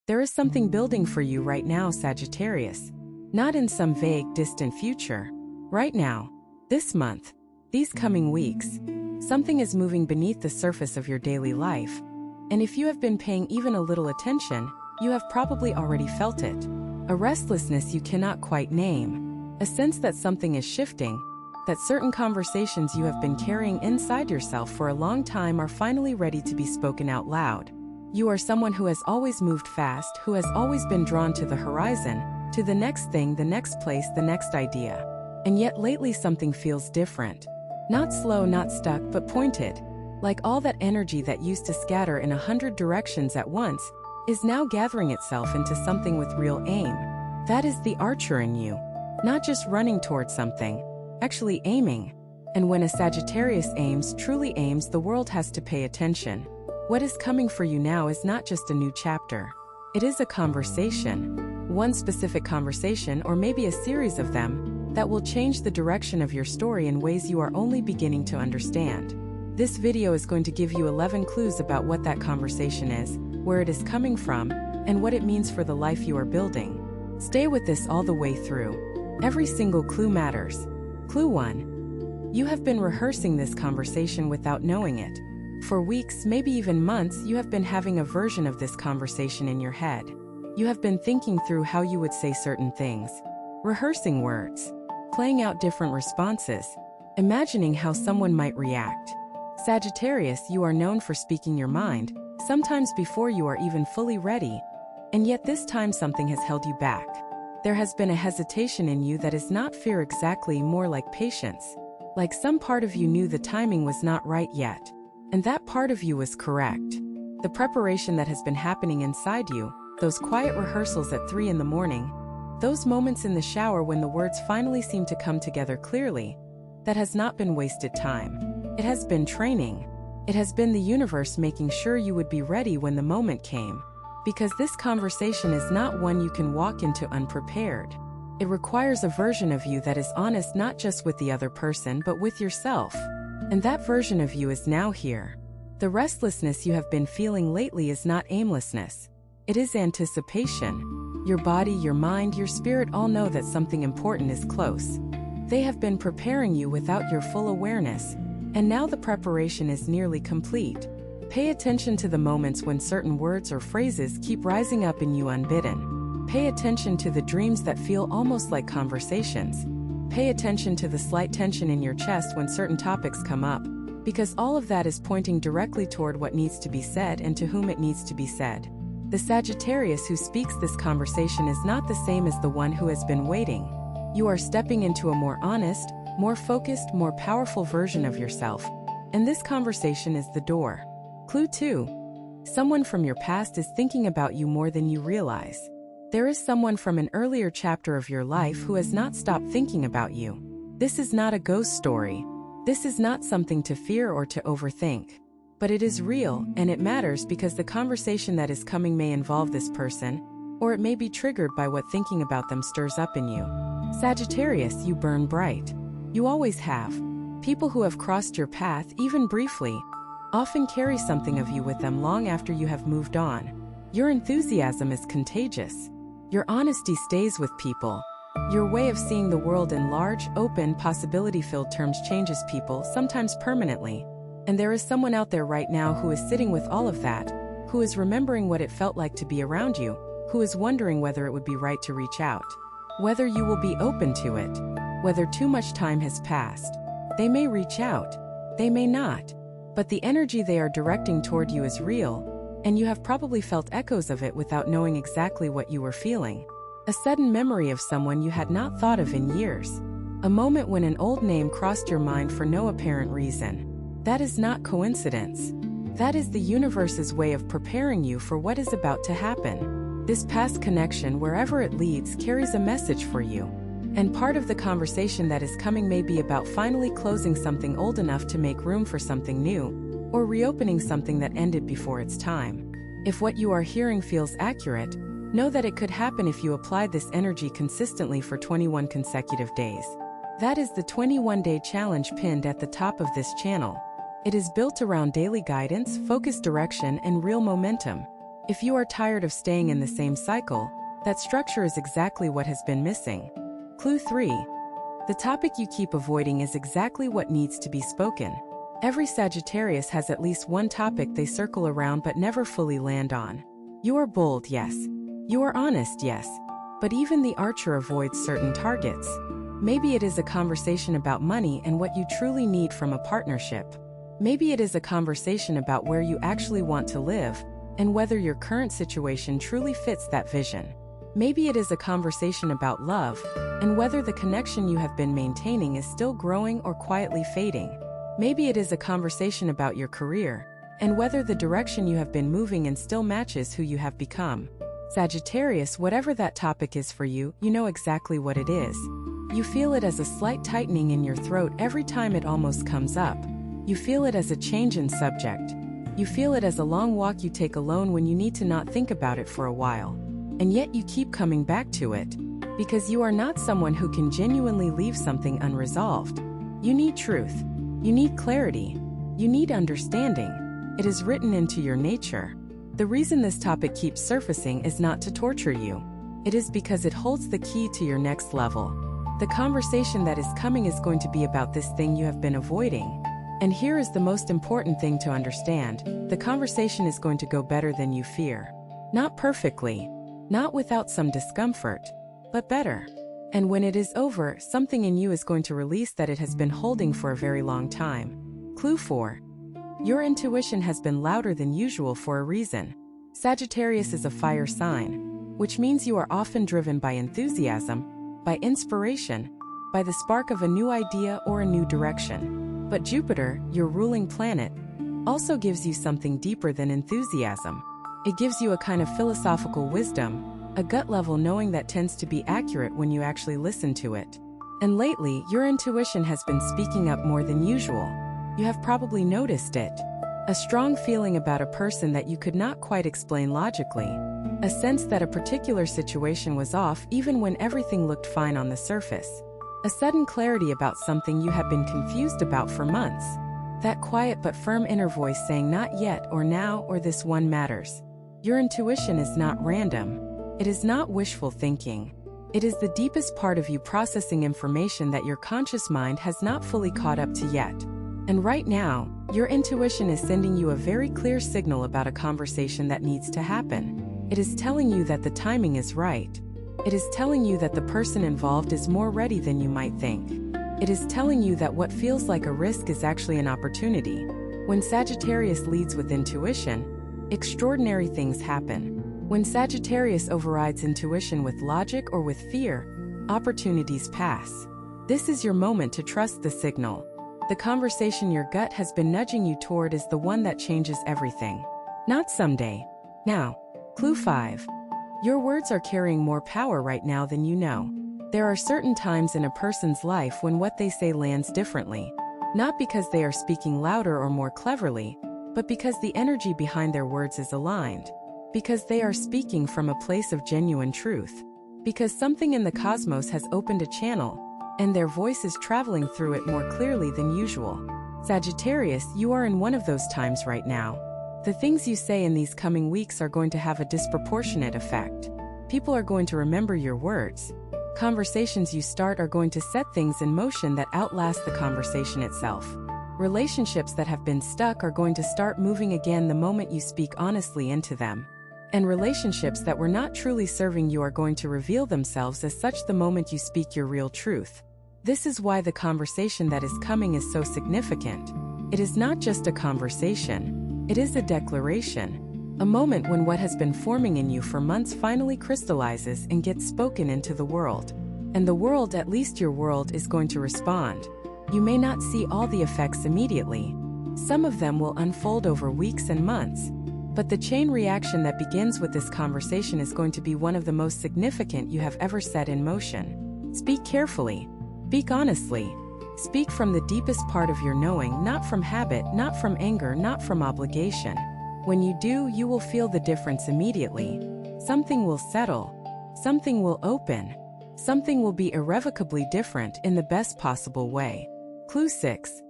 There is something building for you right now, Sagittarius. Not in some vague, distant future. Right now. This month. These coming weeks. Something is moving beneath the surface of your daily life. And if you have been paying even a little attention, you have probably already felt it. A restlessness you cannot quite name. A sense that something is shifting, that certain conversations you have been carrying inside yourself for a long time are finally ready to be spoken out loud. You are someone who has always moved fast, who has always been drawn to the horizon, to the next thing, the next place, the next idea. And yet lately something feels different. Not slow, not stuck, but pointed. Like all that energy that used to scatter in 100 directions at once is now gathering itself into something with real aim. That is the archer in you. Not just running towards something, actually aiming. And when a Sagittarius aims, truly aims, the world has to pay attention. What is coming for you now is not just a new chapter. It is a conversation. One specific conversation, or maybe a series of them, that will change the direction of your story in ways you are only beginning to understand. This video is going to give you 11 clues about what that conversation is, where it is coming from, and what it means for the life you are building. Stay with this all the way through. Every single clue matters. Clue 1. You have been rehearsing this conversation without knowing it. For weeks, maybe even months, you have been having a version of this conversation in your head. You have been thinking through how you would say certain things, rehearsing words, playing out different responses, imagining how someone might react. Sagittarius, you are known for speaking your mind, sometimes before you are even fully ready. And yet this time something has held you back. There has been a hesitation in you that is not fear exactly, more like patience. Like some part of you knew the timing was not right yet. And that part of you was correct. The preparation that has been happening inside you, those quiet rehearsals at 3 in the morning, those moments in the shower when the words finally seem to come together clearly, that has not been wasted time. It has been training. It has been the universe making sure you would be ready when the moment came. Because this conversation is not one you can walk into unprepared. It requires a version of you that is honest not just with the other person but with yourself. And that version of you is now here. The restlessness you have been feeling lately is not aimlessness. It is anticipation. Your body, your mind, your spirit all know that something important is close. They have been preparing you without your full awareness. And now the preparation is nearly complete. Pay attention to the moments when certain words or phrases keep rising up in you unbidden. Pay attention to the dreams that feel almost like conversations. Pay attention to the slight tension in your chest when certain topics come up, because all of that is pointing directly toward what needs to be said and to whom it needs to be said. The Sagittarius who speaks this conversation is not the same as the one who has been waiting. You are stepping into a more honest, more focused, more powerful version of yourself, and this conversation is the door. Clue 2. Someone from your past is thinking about you more than you realize. There is someone from an earlier chapter of your life who has not stopped thinking about you. This is not a ghost story. This is not something to fear or to overthink. But it is real, and it matters because the conversation that is coming may involve this person, or it may be triggered by what thinking about them stirs up in you. Sagittarius, you burn bright. You always have. People who have crossed your path, even briefly, often carry something of you with them long after you have moved on. Your enthusiasm is contagious. Your honesty stays with people. Your way of seeing the world in large, open, possibility-filled terms changes people, sometimes permanently. And there is someone out there right now who is sitting with all of that, who is remembering what it felt like to be around you, who is wondering whether it would be right to reach out, whether you will be open to it, whether too much time has passed. They may reach out, they may not, but the energy they are directing toward you is real, and you have probably felt echoes of it without knowing exactly what you were feeling. A sudden memory of someone you had not thought of in years. A moment when an old name crossed your mind for no apparent reason. That is not coincidence. That is the universe's way of preparing you for what is about to happen. This past connection, wherever it leads, carries a message for you. And part of the conversation that is coming may be about finally closing something old enough to make room for something new, or reopening something that ended before its time. If what you are hearing feels accurate, know that it could happen if you applied this energy consistently for 21 consecutive days. That is the 21-day challenge pinned at the top of this channel. It is built around daily guidance, focused direction, and real momentum. If you are tired of staying in the same cycle, that structure is exactly what has been missing. Clue 3. The topic you keep avoiding is exactly what needs to be spoken. Every Sagittarius has at least one topic they circle around but never fully land on. You are bold, yes. You are honest, yes. But even the archer avoids certain targets. Maybe it is a conversation about money and what you truly need from a partnership. Maybe it is a conversation about where you actually want to live and whether your current situation truly fits that vision. Maybe it is a conversation about love and whether the connection you have been maintaining is still growing or quietly fading. Maybe it is a conversation about your career and whether the direction you have been moving in still matches who you have become. Sagittarius, whatever that topic is for you, you know exactly what it is. You feel it as a slight tightening in your throat every time it almost comes up. You feel it as a change in subject. You feel it as a long walk you take alone when you need to not think about it for a while. And yet you keep coming back to it, because you are not someone who can genuinely leave something unresolved. You need truth. You need clarity. You need understanding. It is written into your nature. The reason this topic keeps surfacing is not to torture you. It is because it holds the key to your next level. The conversation that is coming is going to be about this thing you have been avoiding. And here is the most important thing to understand. The conversation is going to go better than you fear. Not perfectly, not without some discomfort, but better. And when it is over, something in you is going to release that it has been holding for a very long time. Clue 4. Your intuition has been louder than usual for a reason. Sagittarius is a fire sign, which means you are often driven by enthusiasm, by inspiration, by the spark of a new idea or a new direction. But Jupiter, your ruling planet, also gives you something deeper than enthusiasm. It gives you a kind of philosophical wisdom, a gut-level knowing that tends to be accurate when you actually listen to it. And lately, your intuition has been speaking up more than usual. You have probably noticed it. A strong feeling about a person that you could not quite explain logically. A sense that a particular situation was off even when everything looked fine on the surface. A sudden clarity about something you have been confused about for months. That quiet but firm inner voice saying not yet or now or this one matters. Your intuition is not random. It is not wishful thinking. It is the deepest part of you processing information that your conscious mind has not fully caught up to yet. And right now, your intuition is sending you a very clear signal about a conversation that needs to happen. It is telling you that the timing is right. It is telling you that the person involved is more ready than you might think. It is telling you that what feels like a risk is actually an opportunity. When Sagittarius leads with intuition, extraordinary things happen. When Sagittarius overrides intuition with logic or with fear, opportunities pass. This is your moment to trust the signal. The conversation your gut has been nudging you toward is the one that changes everything. Not someday. Now. Clue 5. Your words are carrying more power right now than you know. There are certain times in a person's life when what they say lands differently. Not because they are speaking louder or more cleverly, but because the energy behind their words is aligned. Because they are speaking from a place of genuine truth. Because something in the cosmos has opened a channel, and their voice is traveling through it more clearly than usual. Sagittarius, you are in one of those times right now. The things you say in these coming weeks are going to have a disproportionate effect. People are going to remember your words. Conversations you start are going to set things in motion that outlast the conversation itself. Relationships that have been stuck are going to start moving again the moment you speak honestly into them. And relationships that were not truly serving you are going to reveal themselves as such the moment you speak your real truth. This is why the conversation that is coming is so significant. It is not just a conversation. It is a declaration. A moment when what has been forming in you for months finally crystallizes and gets spoken into the world. And the world, at least your world, is going to respond. You may not see all the effects immediately. Some of them will unfold over weeks and months. But the chain reaction that begins with this conversation is going to be one of the most significant you have ever set in motion. Speak carefully. Speak honestly. Speak from the deepest part of your knowing, not from habit, not from anger, not from obligation. When you do, you will feel the difference immediately. Something will settle. Something will open. Something will be irrevocably different in the best possible way. Clue 6.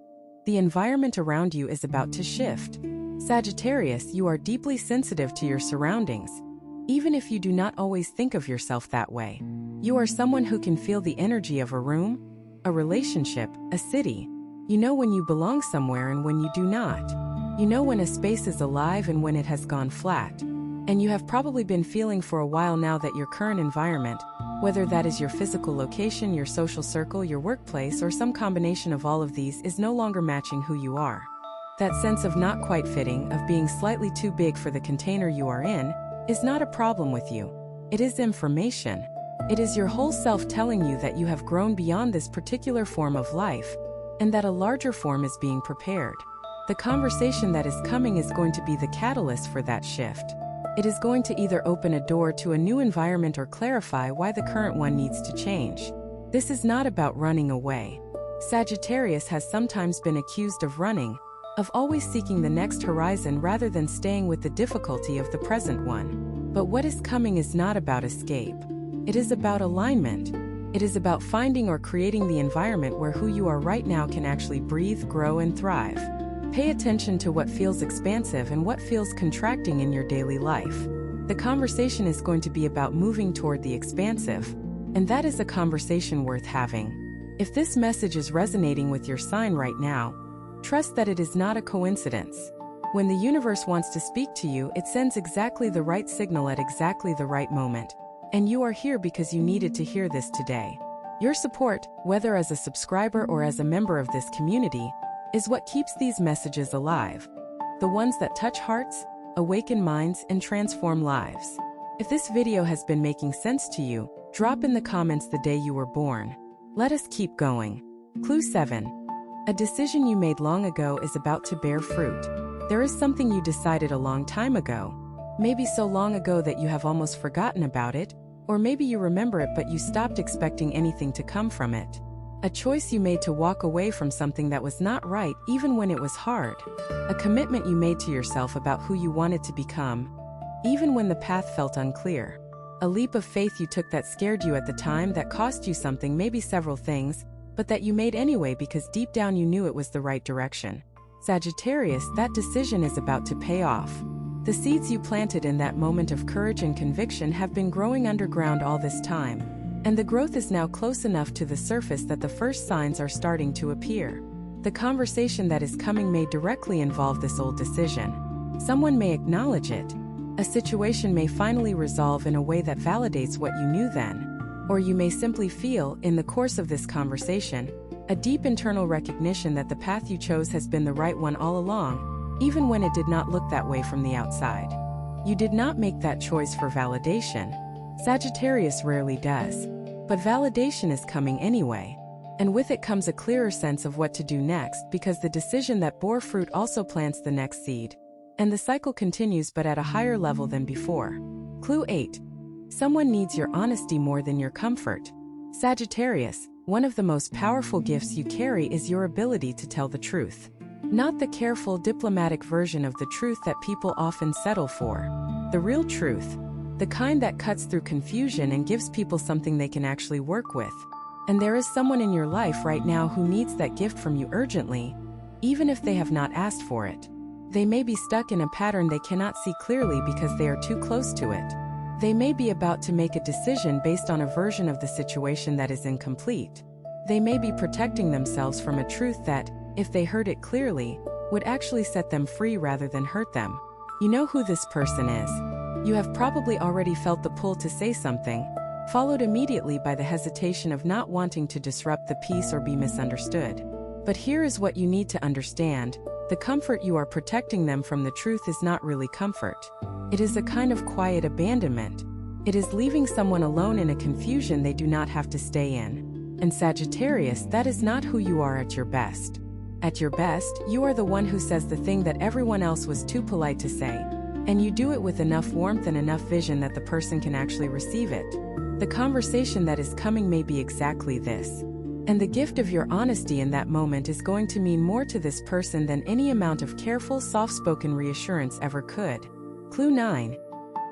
The environment around you is about to shift. Sagittarius, you are deeply sensitive to your surroundings, even if you do not always think of yourself that way. You are someone who can feel the energy of a room, a relationship, a city. You know when you belong somewhere and when you do not. You know when a space is alive and when it has gone flat. And you have probably been feeling for a while now that your current environment, whether that is your physical location, your social circle, your workplace, or some combination of all of these, is no longer matching who you are. That sense of not quite fitting, of being slightly too big for the container you are in, is not a problem with you. It is information. It is your whole self telling you that you have grown beyond this particular form of life, and that a larger form is being prepared. The conversation that is coming is going to be the catalyst for that shift. It is going to either open a door to a new environment or clarify why the current one needs to change. This is not about running away. Sagittarius has sometimes been accused of running, of always seeking the next horizon rather than staying with the difficulty of the present one. But what is coming is not about escape. It is about alignment. It is about finding or creating the environment where who you are right now can actually breathe, grow, and thrive. Pay attention to what feels expansive and what feels contracting in your daily life. The conversation is going to be about moving toward the expansive, and that is a conversation worth having. If this message is resonating with your sign right now, trust that it is not a coincidence. When the universe wants to speak to you, it sends exactly the right signal at exactly the right moment. And you are here because you needed to hear this today. Your support, whether as a subscriber or as a member of this community, is what keeps these messages alive. The ones that touch hearts, awaken minds, and transform lives. If this video has been making sense to you, drop in the comments the day you were born. Let us keep going. Clue 7. A decision you made long ago is about to bear fruit. There is something you decided a long time ago. Maybe so long ago that you have almost forgotten about it, or maybe you remember it but you stopped expecting anything to come from it. A choice you made to walk away from something that was not right even when it was hard. A commitment you made to yourself about who you wanted to become, even when the path felt unclear. A leap of faith you took that scared you at the time, that cost you something, maybe several things, but that you made anyway because deep down you knew it was the right direction. Sagittarius, that decision is about to pay off. The seeds you planted in that moment of courage and conviction have been growing underground all this time, and the growth is now close enough to the surface that the first signs are starting to appear. The conversation that is coming may directly involve this old decision. Someone may acknowledge it. A situation may finally resolve in a way that validates what you knew then. Or you may simply feel, in the course of this conversation, a deep internal recognition that the path you chose has been the right one all along, even when it did not look that way from the outside. You did not make that choice for validation. Sagittarius rarely does. But validation is coming anyway. And with it comes a clearer sense of what to do next, because the decision that bore fruit also plants the next seed. And the cycle continues, but at a higher level than before. Clue 8. Someone needs your honesty more than your comfort. Sagittarius, one of the most powerful gifts you carry is your ability to tell the truth. Not the careful, diplomatic version of the truth that people often settle for. The real truth. The kind that cuts through confusion and gives people something they can actually work with. And there is someone in your life right now who needs that gift from you urgently, even if they have not asked for it. They may be stuck in a pattern they cannot see clearly because they are too close to it. They may be about to make a decision based on a version of the situation that is incomplete. They may be protecting themselves from a truth that, if they heard it clearly, would actually set them free rather than hurt them. You know who this person is. You have probably already felt the pull to say something, followed immediately by the hesitation of not wanting to disrupt the peace or be misunderstood. But here is what you need to understand. The comfort you are protecting them from the truth is not really comfort. It is a kind of quiet abandonment. It is leaving someone alone in a confusion they do not have to stay in. And Sagittarius, that is not who you are at your best. At your best, you are the one who says the thing that everyone else was too polite to say. And you do it with enough warmth and enough vision that the person can actually receive it. The conversation that is coming may be exactly this. And the gift of your honesty in that moment is going to mean more to this person than any amount of careful, soft-spoken reassurance ever could. Clue 9.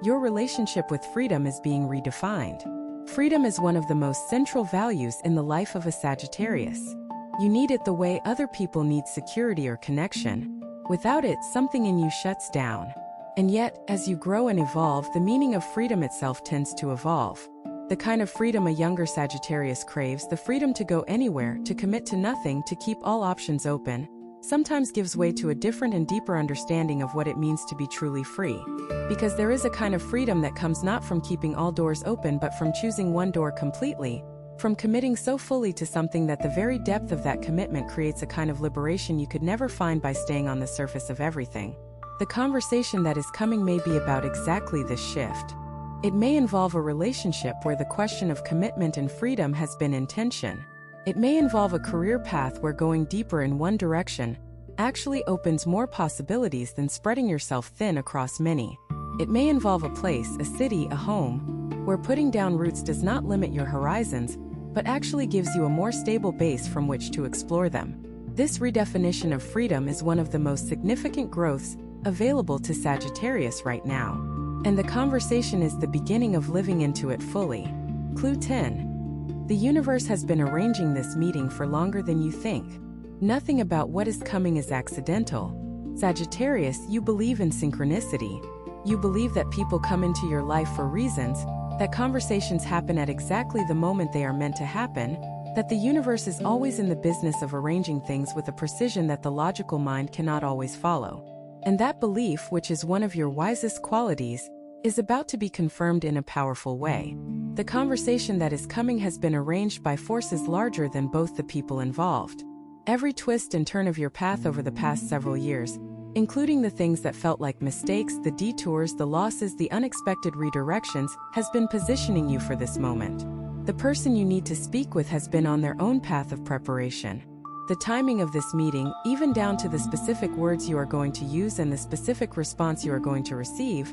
Your relationship with freedom is being redefined. Freedom is one of the most central values in the life of a Sagittarius. You need it the way other people need security or connection. Without it, something in you shuts down. And yet, as you grow and evolve, the meaning of freedom itself tends to evolve. The kind of freedom a younger Sagittarius craves, the freedom to go anywhere, to commit to nothing, to keep all options open, sometimes gives way to a different and deeper understanding of what it means to be truly free. Because there is a kind of freedom that comes not from keeping all doors open but from choosing one door completely, from committing so fully to something that the very depth of that commitment creates a kind of liberation you could never find by staying on the surface of everything. The conversation that is coming may be about exactly this shift. It may involve a relationship where the question of commitment and freedom has been in tension. It may involve a career path where going deeper in one direction actually opens more possibilities than spreading yourself thin across many. It may involve a place, a city, a home, where putting down roots does not limit your horizons, but actually gives you a more stable base from which to explore them. This redefinition of freedom is one of the most significant growths available to Sagittarius right now. And the conversation is the beginning of living into it fully. Clue 10. The universe has been arranging this meeting for longer than you think. Nothing about what is coming is accidental. Sagittarius, you believe in synchronicity. You believe that people come into your life for reasons, that conversations happen at exactly the moment they are meant to happen, that the universe is always in the business of arranging things with a precision that the logical mind cannot always follow. And that belief, which is one of your wisest qualities, is about to be confirmed in a powerful way. The conversation that is coming has been arranged by forces larger than both the people involved. Every twist and turn of your path over the past several years, including the things that felt like mistakes, the detours, the losses, the unexpected redirections, has been positioning you for this moment. The person you need to speak with has been on their own path of preparation. The timing of this meeting, even down to the specific words you are going to use and the specific response you are going to receive,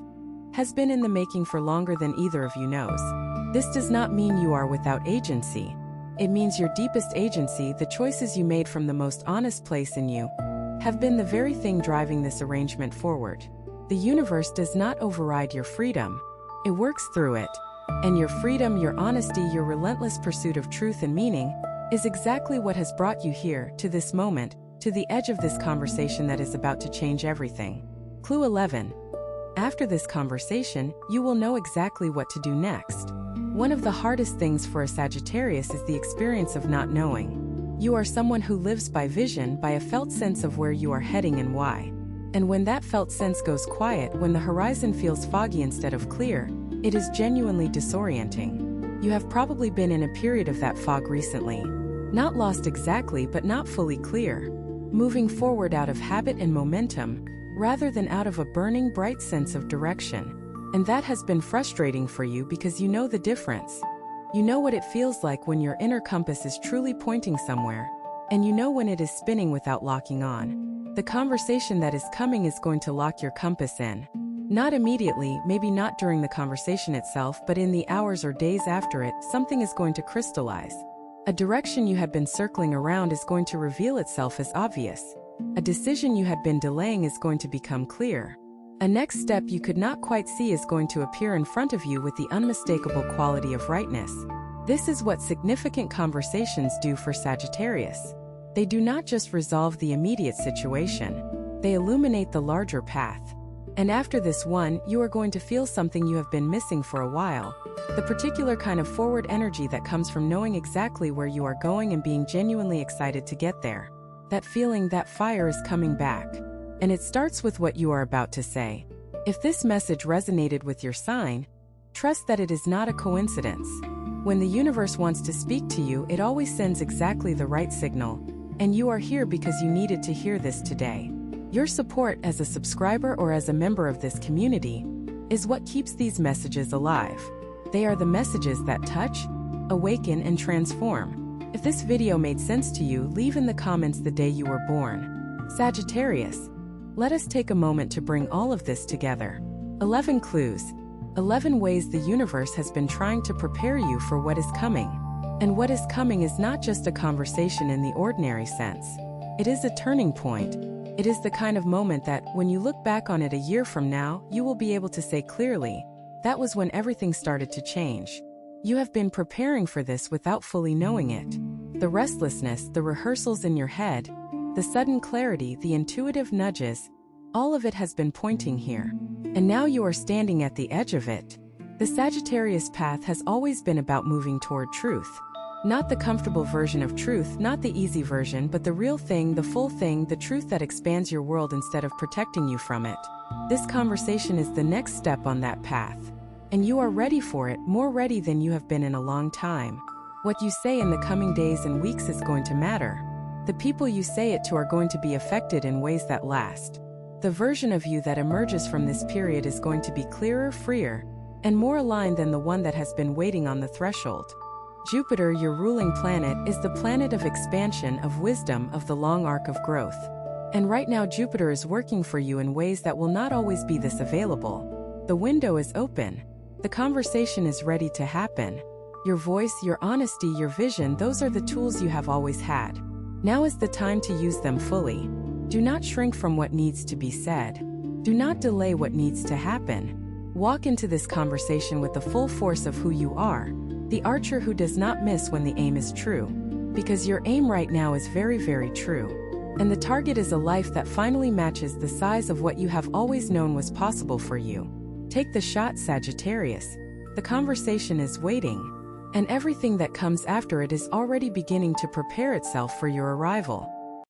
has been in the making for longer than either of you knows. This does not mean you are without agency. It means your deepest agency, the choices you made from the most honest place in you, have been the very thing driving this arrangement forward. The universe does not override your freedom. It works through it. And your freedom, your honesty, your relentless pursuit of truth and meaning is exactly what has brought you here, to this moment, to the edge of this conversation that is about to change everything. Clue 11. After this conversation, you will know exactly what to do next. One of the hardest things for a Sagittarius is the experience of not knowing. You are someone who lives by vision, by a felt sense of where you are heading and why. And when that felt sense goes quiet, when the horizon feels foggy instead of clear, it is genuinely disorienting. You have probably been in a period of that fog recently. Not lost exactly, but not fully clear. Moving forward out of habit and momentum, rather than out of a burning, bright sense of direction. And that has been frustrating for you because you know the difference. You know what it feels like when your inner compass is truly pointing somewhere, and you know when it is spinning without locking on. The conversation that is coming is going to lock your compass in. Not immediately, maybe not during the conversation itself, but in the hours or days after it, something is going to crystallize. A direction you had been circling around is going to reveal itself as obvious. A decision you had been delaying is going to become clear. A next step you could not quite see is going to appear in front of you with the unmistakable quality of rightness. This is what significant conversations do for Sagittarius. They do not just resolve the immediate situation. They illuminate the larger path. And after this one, you are going to feel something you have been missing for a while. The particular kind of forward energy that comes from knowing exactly where you are going and being genuinely excited to get there. That feeling, that fire is coming back. And it starts with what you are about to say. If this message resonated with your sign, trust that it is not a coincidence. When the universe wants to speak to you, it always sends exactly the right signal. And you are here because you needed to hear this today. Your support as a subscriber or as a member of this community is what keeps these messages alive. They are the messages that touch, awaken, and transform. If this video made sense to you, leave in the comments the day you were born. Sagittarius, let us take a moment to bring all of this together. 11 clues. 11 ways the universe has been trying to prepare you for what is coming. And what is coming is not just a conversation in the ordinary sense. It is a turning point. It is the kind of moment that, when you look back on it a year from now, you will be able to say clearly, that was when everything started to change. You have been preparing for this without fully knowing it. The restlessness, the rehearsals in your head, the sudden clarity, the intuitive nudges, All of it has been pointing here. And now you are standing at the edge of it. The Sagittarius path has always been about moving toward truth. Not the comfortable version of truth, not the easy version, but the real thing, the full thing, the truth that expands your world instead of protecting you from it. This conversation is the next step on that path. And you are ready for it, more ready than you have been in a long time. What you say in the coming days and weeks is going to matter. The people you say it to are going to be affected in ways that last. The version of you that emerges from this period is going to be clearer, freer, and more aligned than the one that has been waiting on the threshold. Jupiter, your ruling planet, is the planet of expansion, of wisdom, of the long arc of growth. And right now Jupiter is working for you in ways that will not always be this available. The window is open. The conversation is ready to happen. Your voice, your honesty, your vision, those are the tools you have always had. Now is the time to use them fully. Do not shrink from what needs to be said. Do not delay what needs to happen. Walk into this conversation with the full force of who you are, the archer who does not miss when the aim is true. Because your aim right now is very, very true. And the target is a life that finally matches the size of what you have always known was possible for you. Take the shot, Sagittarius. The conversation is waiting. And everything that comes after it is already beginning to prepare itself for your arrival.